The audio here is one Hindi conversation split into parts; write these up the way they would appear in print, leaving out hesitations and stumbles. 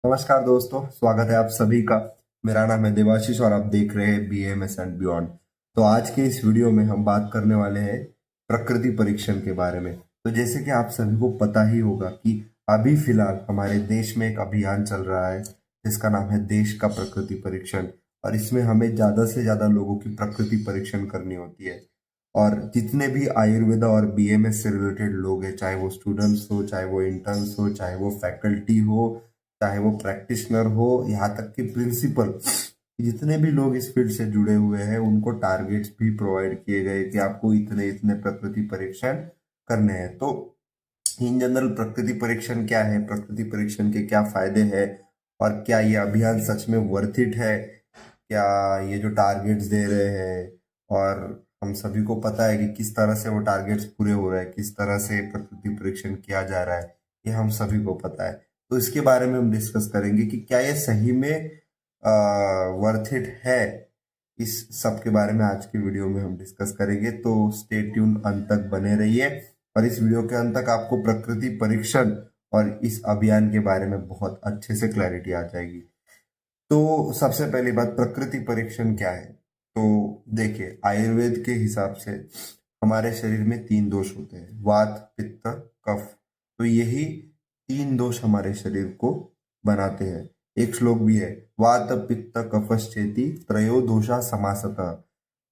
नमस्कार दोस्तों, स्वागत है आप सभी का। मेरा नाम है देवाशीष और आप देख रहे हैं BAMS एंड बियॉन्ड। तो आज के इस वीडियो में हम बात करने वाले हैं प्रकृति परीक्षण के बारे में। तो जैसे कि आप सभी को पता ही होगा कि अभी फिलहाल हमारे देश में एक अभियान चल रहा है जिसका नाम है देश का प्रकृति परीक्षण। और इसमें हमें ज़्यादा से ज़्यादा लोगों की प्रकृति परीक्षण करनी होती है। और जितने भी आयुर्वेदा और BAMS से रिलेटेड लोग हैं, चाहे वो स्टूडेंट्स हो, चाहे वो इंटर्न्स हो, चाहे वो फैकल्टी हो, चाहे वो प्रैक्टिशनर हो, यहाँ तक कि प्रिंसिपल, जितने भी लोग इस फील्ड से जुड़े हुए हैं उनको टारगेट्स भी प्रोवाइड किए गए कि आपको इतने इतने प्रकृति परीक्षण करने हैं। तो इन जनरल प्रकृति परीक्षण क्या है, प्रकृति परीक्षण के क्या फायदे हैं, और क्या ये अभियान सच में वर्थ इट है, क्या ये जो टारगेट्स दे रहे हैं, और हम सभी को पता है कि किस तरह से वो टारगेट्स पूरे हो रहे हैं, किस तरह से प्रकृति परीक्षण किया जा रहा है, ये हम सभी को पता है। तो इसके बारे में हम डिस्कस करेंगे कि क्या ये सही में वर्थ इट है। इस सब के बारे में आज की वीडियो में हम डिस्कस करेंगे, तो स्टे ट्यून अंत तक बने रहिए। और इस वीडियो के अंत तक आपको प्रकृति परीक्षण और इस अभियान के बारे में बहुत अच्छे से क्लैरिटी आ जाएगी। तो सबसे पहली बात, प्रकृति परीक्षण क्या है। तो देखिए, आयुर्वेद के हिसाब से हमारे शरीर में 3 दोष होते हैं, वात, पित्त, कफ। तो यही 3 दोष हमारे शरीर को बनाते हैं। एक श्लोक भी है, वात पित्त कफश्चेति त्रयो दोषा समासतः।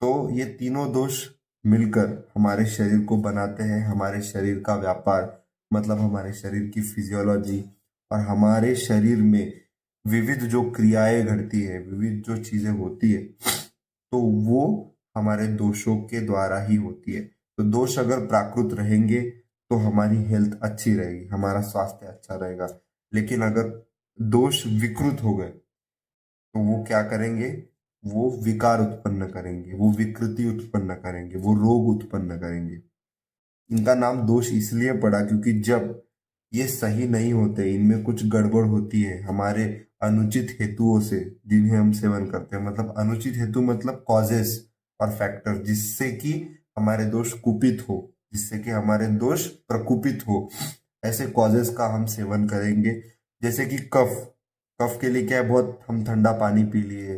तो ये तीनों दोष मिलकर हमारे शरीर को बनाते हैं, हमारे शरीर का व्यापार, मतलब हमारे शरीर की फिजियोलॉजी, और हमारे शरीर में विविध जो क्रियाएं घटती है, विविध जो चीजें होती है, तो वो हमारे दोषों के द्वारा ही होती है। तो दोष अगर प्राकृत रहेंगे तो हमारी हेल्थ अच्छी रहेगी, हमारा स्वास्थ्य अच्छा रहेगा। लेकिन अगर दोष विकृत हो गए तो वो क्या करेंगे, वो विकार उत्पन्न करेंगे, वो विकृति उत्पन्न करेंगे, वो रोग उत्पन्न करेंगे। इनका नाम दोष इसलिए पड़ा क्योंकि जब ये सही नहीं होते, इनमें कुछ गड़बड़ होती है हमारे अनुचित हेतुओं से जिन्हें हम सेवन करते हैं। मतलब अनुचित हेतु मतलब कॉजेस और फैक्टर, जिससे कि हमारे दोष कुपित हो, जिससे कि हमारे दोष प्रकुपित हो, ऐसे कॉजेस का हम सेवन करेंगे। जैसे कि कफ, कफ के लिए क्या है, बहुत हम ठंडा पानी पी लिए,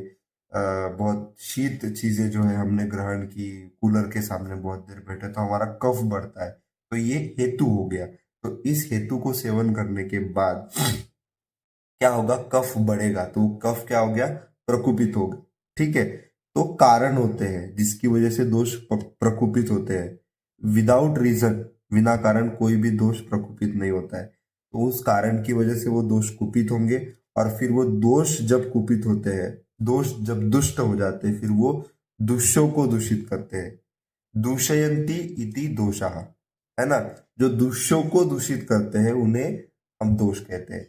बहुत शीत चीजें जो है हमने ग्रहण की, कूलर के सामने बहुत देर बैठे तो हमारा कफ बढ़ता है। तो ये हेतु हो गया। तो इस हेतु को सेवन करने के बाद क्या होगा, कफ बढ़ेगा, तो कफ क्या हो गया, प्रकुपित हो गया। ठीक है। तो कारण होते हैं जिसकी वजह से दोष प्रकुपित होते हैं। विदाउट रीजन, बिना कारण कोई भी दोष प्रकुपित नहीं होता है। तो उस कारण की वजह से वो दोष कुपित होंगे, और फिर वो दोष जब कुपित होते हैं, दोष जब दुष्ट हो जाते हैं, फिर वो दुष्यों को दूषित करते हैं। दूषयंती इति दोषाः, है ना। जो दुष्यों को दूषित करते हैं उन्हें हम दोष कहते हैं।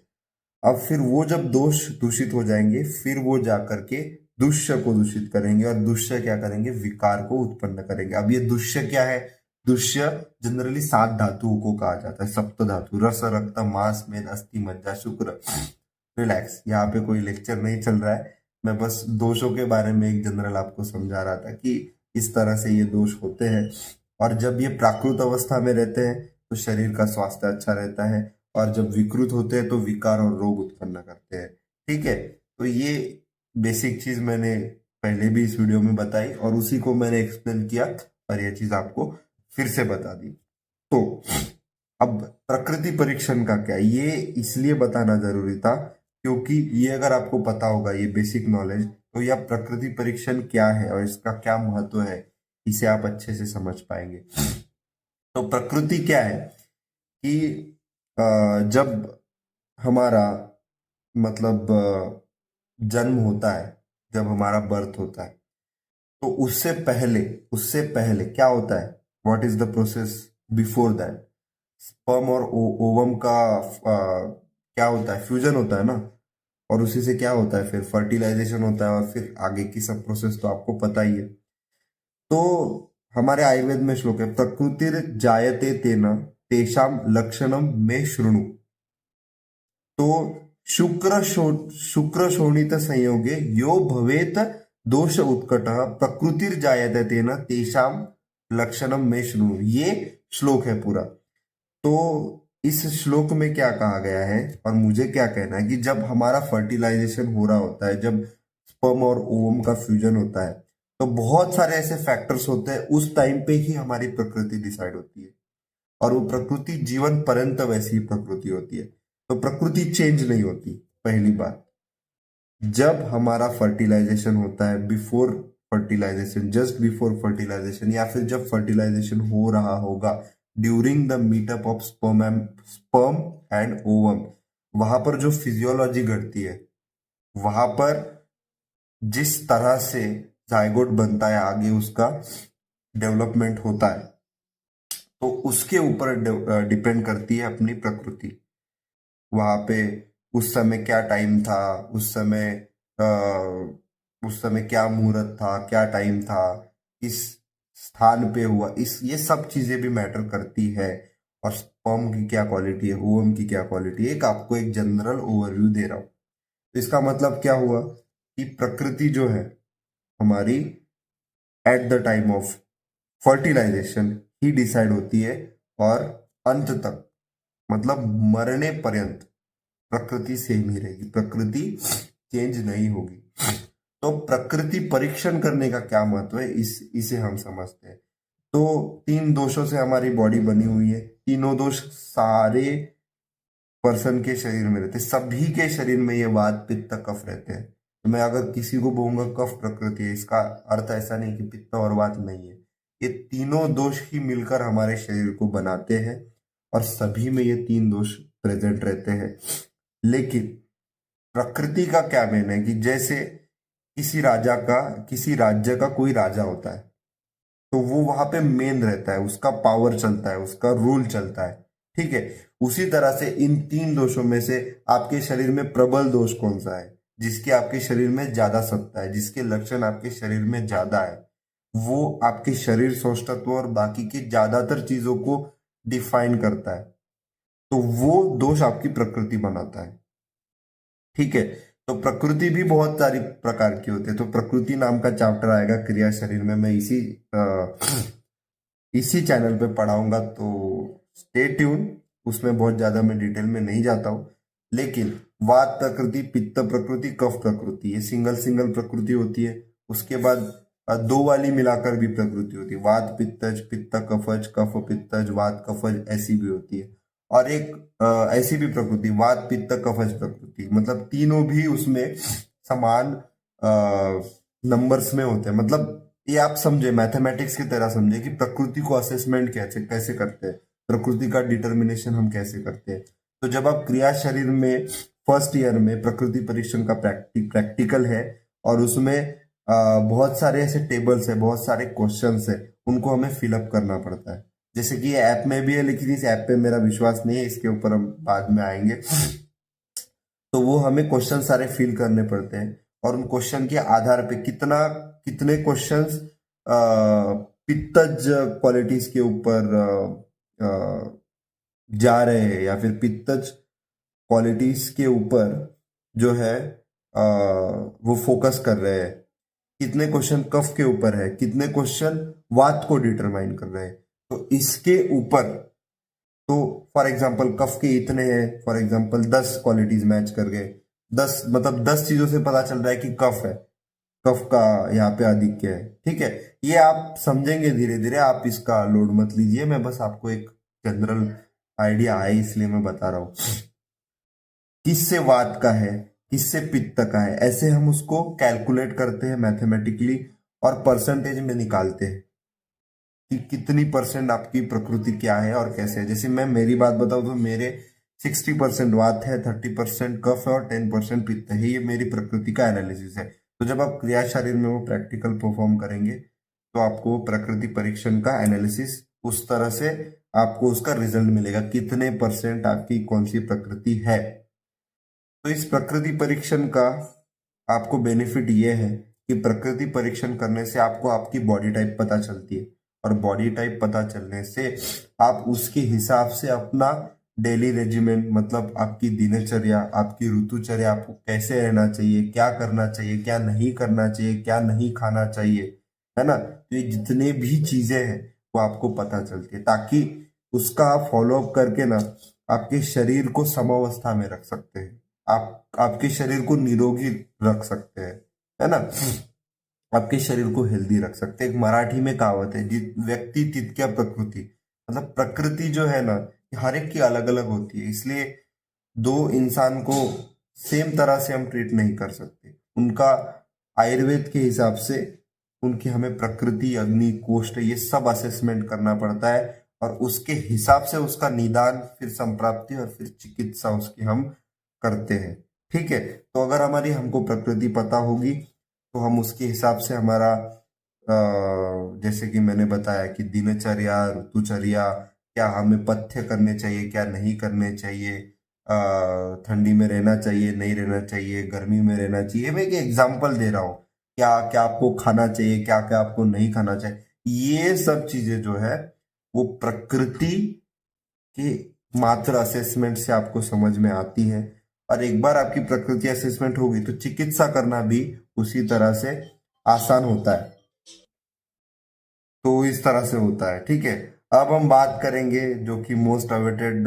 अब फिर वो जब दोष दूषित हो जाएंगे, फिर वो जाकर के दुष्य को दूषित करेंगे, और दुष्य क्या करेंगे, विकार को उत्पन्न करेंगे। अब ये दुष्य क्या है, दुष्य जनरली 7 धातुओं को कहा जाता है, सप्त धातु, रस, रक्त, मांस, मेद, अस्थि, मज्जा, शुक्र। रिलैक्स, यहाँ पे कोई लेक्चर नहीं चल रहा है, मैं बस दोषों के बारे में एक जनरल आपको समझा रहा था कि इस तरह से ये दोष होते हैं। और जब ये प्राकृत अवस्था में रहते हैं तो शरीर का स्वास्थ्य अच्छा रहता है, और जब विकृत होते हैं तो विकार और रोग उत्पन्न करते हैं। ठीक है। तो ये बेसिक चीज मैंने पहले भी इस वीडियो में बताई, और उसी को मैंने एक्सप्लेन किया, और ये चीज आपको फिर से बता दी। तो अब प्रकृति परीक्षण का क्या, ये इसलिए बताना जरूरी था क्योंकि ये अगर आपको पता होगा, ये बेसिक नॉलेज, तो यह प्रकृति परीक्षण क्या है और इसका क्या महत्व है, इसे आप अच्छे से समझ पाएंगे। तो प्रकृति क्या है कि जब हमारा मतलब जन्म होता है, जब हमारा बर्थ होता है, तो उससे पहले क्या होता है, what is the process before that. Sperm और ओवम का क्या होता है, फ्यूजन होता है ना, और उसी से क्या होता है, फिर फर्टिलाइजेशन होता है, और फिर आगे की सब प्रोसेस तो आपको पता ही है। तो हमारे आयुर्वेद में श्लोक है, प्रकृतिर जायते तेन तेषाम लक्षणम में शृणु। तो शुक्र शोणित संयोगे यो भवेत दोष उत्कट प्रकृतिर जायते तेन तेषाम लक्षणम में शृणु, ये श्लोक है पूरा। तो इस श्लोक में क्या कहा गया है और मुझे क्या कहना है कि जब हमारा फर्टिलाइजेशन हो रहा होता है, जब स्पर्म और ओवम का फ्यूजन होता है, तो बहुत सारे ऐसे फैक्टर्स होते हैं, उस टाइम पे ही हमारी प्रकृति डिसाइड होती है। और वो प्रकृति जीवन पर्यंत वैसी ही प्रकृति होती है। तो प्रकृति चेंज नहीं होती। पहली बात, जब हमारा फर्टिलाइजेशन होता है, before fertilisation, just before fertilisation, या फिर जब फर्टिलाइजेशन हो रहा होगा, during the meetup of sperm and ovum, वहां पर जो फिजियोलॉजी घटती है, वहां पर जिस तरह से जायगोट बनता है, आगे उसका डेवलपमेंट होता है, तो उसके ऊपर डिपेंड करती है अपनी प्रकृति। वहां पे उस समय क्या टाइम था, उस समय क्या मुहूर्त था, क्या टाइम था, किस स्थान पे हुआ, इस ये सब चीजें भी मैटर करती है। और स्पर्म की क्या क्वालिटी है, ओवम की क्या क्वालिटी है, एक आपको एक जनरल ओवरव्यू दे रहा हूं। तो इसका मतलब क्या हुआ कि प्रकृति जो है हमारी at the time of fertilisation ही डिसाइड होती है, और अंत तक, मतलब मरने पर्यंत प्रकृति सेम ही रहेगी, प्रकृति चेंज नहीं होगी। तो प्रकृति परीक्षण करने का क्या महत्व है, इसे हम समझते हैं। तो 3 दोषों से हमारी बॉडी बनी हुई है। तीनों दोष सारे पर्सन के शरीर में रहते, सभी के शरीर में ये वात पित्त कफ रहते हैं। तो मैं अगर किसी को बोलूंगा कफ प्रकृति है, इसका अर्थ ऐसा नहीं कि पित्त और वात नहीं है। ये तीनों दोष ही मिलकर हमारे शरीर को बनाते हैं, और सभी में ये 3 दोष प्रेजेंट रहते हैं। लेकिन प्रकृति का क्या मेन है कि जैसे किसी राज्य का कोई राजा होता है, तो वो वहां पे मेन रहता है, उसका पावर चलता है, उसका रूल चलता है, ठीक है। उसी तरह से इन 3 दोषों में से आपके शरीर में प्रबल दोष कौन सा है, जिसके आपके शरीर में ज्यादा सत्ता है, जिसके लक्षण आपके शरीर में ज्यादा है, वो आपके शरीर सौष्ठत्व और बाकी की ज्यादातर चीजों को डिफाइन करता है। तो वो दोष आपकी प्रकृति बनाता है, ठीक है। तो प्रकृति भी बहुत सारी प्रकार की होती है। तो प्रकृति नाम का चैप्टर आएगा क्रिया शरीर में, मैं इसी चैनल पे पढ़ाऊंगा, तो स्टे ट्यून। उसमें बहुत ज्यादा मैं डिटेल में नहीं जाता हूं। लेकिन वात प्रकृति, पित्त प्रकृति, कफ प्रकृति, ये सिंगल सिंगल प्रकृति होती है। उसके बाद 2 वाली मिलाकर भी प्रकृति होती है, वात पित्तज, पित्त कफज, कफ पित्तज, वात कफज, ऐसी भी होती है। और एक ऐसी भी प्रकृति, वात पित्त कफज प्रकृति, मतलब तीनों भी उसमें समान नंबर्स में होते हैं। मतलब ये आप समझे, मैथमेटिक्स की तरह समझे कि प्रकृति को असेसमेंट कैसे कैसे करते हैं, प्रकृति का डिटर्मिनेशन हम कैसे करते हैं। तो जब आप क्रिया शरीर में फर्स्ट ईयर में प्रकृति परीक्षण का प्रैक्टिकल है, और उसमें बहुत सारे ऐसे टेबल्स है, बहुत सारे क्वेश्चंस है, उनको हमें फिलअप करना पड़ता है। जैसे कि ये ऐप में भी है, लेकिन इस ऐप पे मेरा विश्वास नहीं है, इसके ऊपर हम बाद में आएंगे। तो वो हमें क्वेश्चन सारे फिल करने पड़ते हैं, और उन क्वेश्चन के आधार पे कितने क्वेश्चंस पित्तज क्वालिटीज के ऊपर जा रहे हैं, या फिर पित्तज क्वालिटीज के ऊपर जो है वो फोकस कर रहे हैं, कितने क्वेश्चन कफ के ऊपर है, कितने क्वेश्चन वात को डिटरमाइन कर रहे हैं। तो इसके ऊपर, तो फॉर एग्जांपल कफ के इतने हैं, फॉर एग्जांपल 10 क्वालिटीज मैच कर गए, 10 मतलब 10 चीजों से पता चल रहा है कि कफ है, कफ का यहाँ पे आधिक्य है, ठीक है। ये आप समझेंगे धीरे धीरे, आप इसका लोड मत लीजिए, मैं बस आपको एक जनरल आइडिया है इसलिए मैं बता रहा हूं। किससे वात का है, किससे पित्त का है, ऐसे हम उसको कैलकुलेट करते हैं मैथमेटिकली, और परसेंटेज में निकालते हैं कि कितनी परसेंट आपकी प्रकृति क्या है और कैसे है। जैसे मैं मेरी बात बताऊं तो मेरे 60% वात है, 30% कफ है, और 10% पित्त है। ये मेरी प्रकृति का एनालिसिस है। तो जब आप क्रिया शरीर में वो प्रैक्टिकल परफॉर्म करेंगे, तो आपको प्रकृति परीक्षण का एनालिसिस उस तरह से आपको उसका रिजल्ट मिलेगा, कितने परसेंट आपकी कौन सी प्रकृति है। तो इस प्रकृति परीक्षण का आपको बेनिफिट ये है कि प्रकृति परीक्षण करने से आपको आपकी बॉडी टाइप पता चलती है, और बॉडी टाइप पता चलने से आप उसके हिसाब से अपना डेली रेजिमेंट, मतलब आपकी दिनचर्या, आपकी ऋतुचर्या, आपको कैसे रहना चाहिए, क्या करना चाहिए, क्या नहीं करना चाहिए, क्या नहीं खाना चाहिए, है ना। तो ये जितने भी चीजें हैं वो आपको पता चलती है, ताकि उसका आप फॉलो अप करके ना आपके शरीर को समावस्था में रख सकते हैं, आप आपके शरीर को निरोगी रख सकते हैं, है ना। आपके शरीर को हेल्दी रख सकते हैं। एक मराठी में कहावत है, जित व्यक्ति तितक्या प्रकृति, मतलब प्रकृति जो है ना, हर एक की अलग अलग होती है, इसलिए दो इंसान को सेम तरह से हम ट्रीट नहीं कर सकते। उनका आयुर्वेद के हिसाब से उनकी हमें प्रकृति, अग्नि, कोष्ठ, ये सब असेसमेंट करना पड़ता है और उसके हिसाब से उसका निदान, फिर संप्राप्ति और फिर चिकित्सा उसकी हम करते हैं। ठीक है, तो अगर हमारी हमको प्रकृति पता होगी तो हम उसके हिसाब से हमारा जैसे कि मैंने बताया कि दिनचर्या, ऋतुचर्या, क्या हमें पथ्य करने चाहिए, क्या नहीं करने चाहिए, ठंडी में रहना चाहिए, नहीं रहना चाहिए, गर्मी में रहना चाहिए, मैं एक एग्जांपल दे रहा हूँ, क्या क्या आपको खाना चाहिए, क्या क्या आपको नहीं खाना चाहिए, ये सब चीजें जो है वो प्रकृति के मात्र असेसमेंट से आपको समझ में आती है। और एक बार आपकी प्रकृति असेसमेंट होगी तो चिकित्सा करना भी उसी तरह से आसान होता है। तो इस तरह से होता है। ठीक है, अब हम बात करेंगे जो कि मोस्ट अवेटेड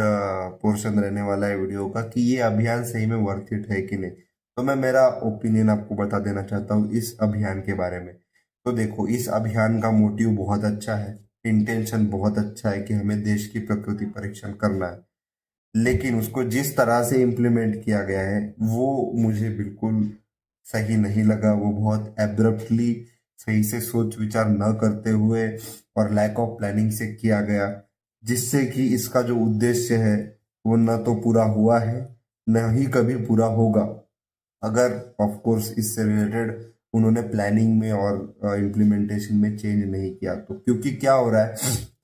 पोर्शन रहने वाला है वीडियो का, कि ये अभियान सही में वर्थ इट है कि नहीं। तो मैं मेरा ओपिनियन आपको बता देना चाहता हूँ इस अभियान के बारे में। तो देखो, इस अभियान का मोटिव बहुत अच्छा है, इंटेंशन बहुत अच्छा है कि हमें देश की प्रकृति परीक्षण करना है, लेकिन उसको जिस तरह से इम्प्लीमेंट किया गया है वो मुझे बिल्कुल सही नहीं लगा। वो बहुत एब्रप्टली, सही से सोच विचार न करते हुए और लैक ऑफ प्लानिंग से किया गया, जिससे कि इसका जो उद्देश्य है वो न तो पूरा हुआ है, न ही कभी पूरा होगा, अगर ऑफ कोर्स इससे रिलेटेड उन्होंने प्लानिंग में और इम्प्लीमेंटेशन में चेंज नहीं किया तो। क्योंकि क्या हो रहा है,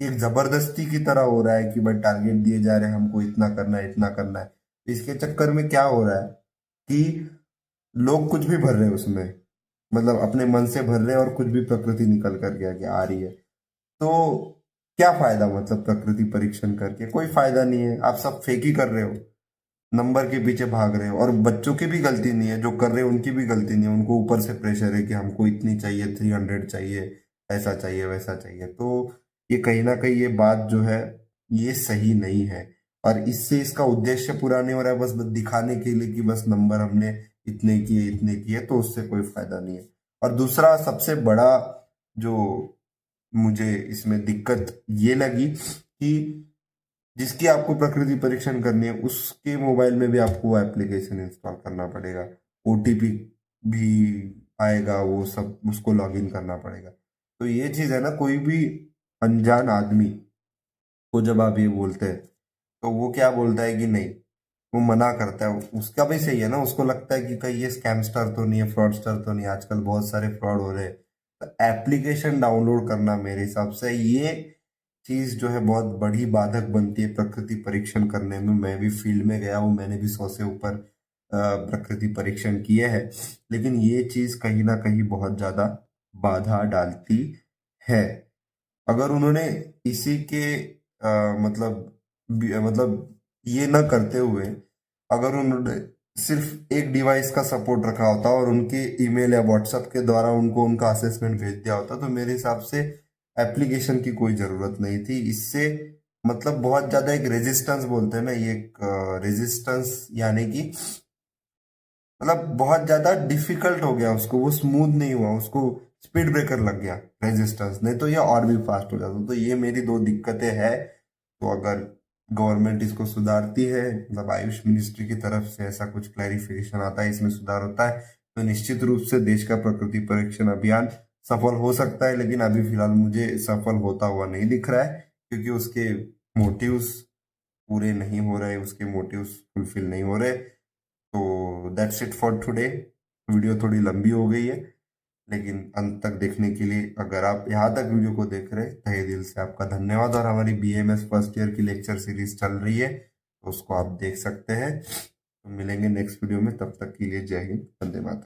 एक जबरदस्ती की तरह हो रहा है कि भाई टारगेट दिए जा रहे हैं, हमको इतना करना है, इतना करना है। इसके चक्कर में क्या हो रहा है कि लोग कुछ भी भर रहे हैं उसमें, मतलब अपने मन से भर रहे हैं और कुछ भी प्रकृति निकल करके आगे आ रही है। तो क्या फायदा, मतलब प्रकृति परीक्षण करके कोई फायदा नहीं है, आप सब फेक ही कर रहे हो, नंबर के पीछे भाग रहे हो। और बच्चों की भी गलती नहीं है, जो कर रहे हैं उनकी भी गलती नहीं है, उनको ऊपर से प्रेशर है कि हमको इतनी चाहिए, 300 चाहिए, ऐसा चाहिए, वैसा चाहिए। तो ये कहीं ना कहीं ये बात जो है ये सही नहीं है, और इससे इसका उद्देश्य पूरा नहीं हो रहा है, बस दिखाने के लिए कि बस नंबर हमने इतने किए, इतने किए, तो उससे कोई फायदा नहीं है। और दूसरा सबसे बड़ा जो मुझे इसमें दिक्कत ये लगी कि जिसकी आपको प्रकृति परीक्षण करनी है उसके मोबाइल में भी आपको वो एप्लीकेशन इंस्टॉल करना पड़ेगा, ओटीपी भी आएगा, वो सब उसको लॉगिन करना पड़ेगा। तो ये चीज है ना, कोई भी अनजान आदमी को जब आप ये बोलते हैं तो वो क्या बोलता है कि नहीं, वो मना करता है। उसका भी सही है ना, उसको लगता है कि कहीं ये स्कैमस्टर तो नहीं है, फ्रॉडस्टर तो नहीं है, आजकल बहुत सारे फ्रॉड हो रहे हैं। तो एप्लीकेशन डाउनलोड करना मेरे हिसाब से ये चीज जो है बहुत बड़ी बाधक बनती है प्रकृति परीक्षण करने में। मैं भी फील्ड में गया हूँ, मैंने भी 100 से ऊपर प्रकृति परीक्षण किए हैं, लेकिन ये चीज कहीं ना कहीं बहुत ज्यादा बाधा डालती है। अगर उन्होंने इसी के मतलब ये ना करते हुए अगर उन्होंने सिर्फ एक डिवाइस का सपोर्ट रखा होता और उनके ईमेल या व्हाट्सएप के द्वारा उनको उनका असेसमेंट भेज दिया होता, तो मेरे हिसाब से एप्लीकेशन की कोई जरूरत नहीं थी। इससे मतलब बहुत ज्यादा एक रेजिस्टेंस बोलते हैं ना, ये एक रेजिस्टेंस यानी कि मतलब बहुत ज्यादा डिफिकल्ट हो गया उसको, वो स्मूथ नहीं हुआ, उसको स्पीड ब्रेकर लग गया रेजिस्टेंस, नहीं तो ये और भी फास्ट हो जाता। तो ये मेरी दो दिक्कतें हैं। तो अगर गवर्नमेंट इसको सुधारती है, मतलब आयुष मिनिस्ट्री की तरफ से ऐसा कुछ क्लैरिफिकेशन आता है, इसमें सुधार होता है, तो निश्चित रूप से देश का प्रकृति परीक्षण अभियान सफल हो सकता है। लेकिन अभी फिलहाल मुझे सफल होता हुआ नहीं दिख रहा है, क्योंकि उसके मोटिव्स पूरे नहीं हो रहे, उसके मोटिव्स फुलफिल नहीं हो रहे। तो that's it for today. Video थोड़ी लंबी हो गई है, लेकिन अंत तक देखने के लिए, अगर आप यहाँ तक वीडियो को देख रहे हैं, तहे दिल से आपका धन्यवाद। और हमारी बीएमएस फर्स्ट ईयर की लेक्चर सीरीज चल रही है, तो उसको आप देख सकते हैं। तो मिलेंगे नेक्स्ट वीडियो में, तब तक के लिए जय हिंद, वंदे मातरम।